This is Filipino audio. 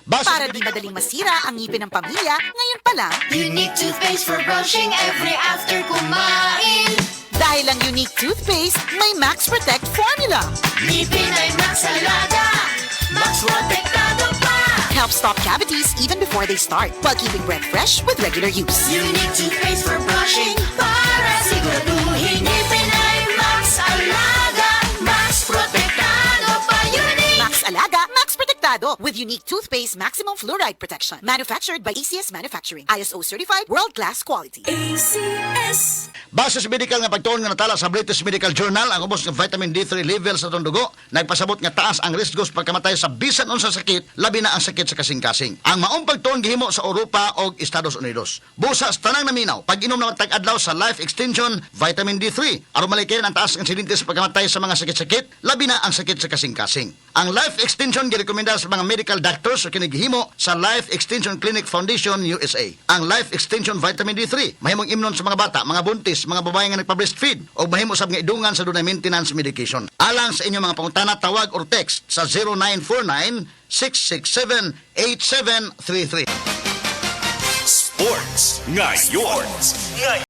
Para di madaling masira ang ngipin ng pamilya, ngayon pa lang, Unique toothpaste for brushing every after kumain. dahil ang Unique Toothpaste, may Max Protect Formula. Ngipin ay Max Alaga, Max Protektado pa. Helps stop cavities even before they start, while keeping breath fresh with regular use. Unique toothpaste for brushing para siguraduhin ngipin ay Max Alaga, Max Protektado pa. Unique. Max Alaga, Max Protectado with Unique Toothpaste Maximum Fluoride Protection. Manufactured by ACS Manufacturing. ISO certified world-class quality. ACS. Base sa medical nga pagtuon nga natala sa British Medical Journal, ang ubos ng vitamin D3 level sa itong dugo, nagpasabot nga taas ang risko sa pagkamatay sa bisan unsa sakit, labi na ang sakit sa kasing-kasing. Ang maong pagtuon gihimo sa Europa o Estados Unidos. Busa sa tanang naminaw, pag-inom naman tag-adlaw sa Life Extension Vitamin D3, aron malikayan ang taas ng insidente sa pagkamatay sa mga sakit-sakit, labi na ang sakit sa kasing-kasing. Ang Life Extension girekomenda sa mga medical doctors o kinigihimo sa Life Extension Clinic Foundation USA. Ang Life Extension Vitamin D3 mahimong imnon sa mga bata, mga buntis, mga babae nga nagpa-breastfeed o mahimo sab nga idungan sa dunay maintenance medication. Alang sa inyong mga pangutana, tawag or text sa 0949-667-8733. Sports ngayon.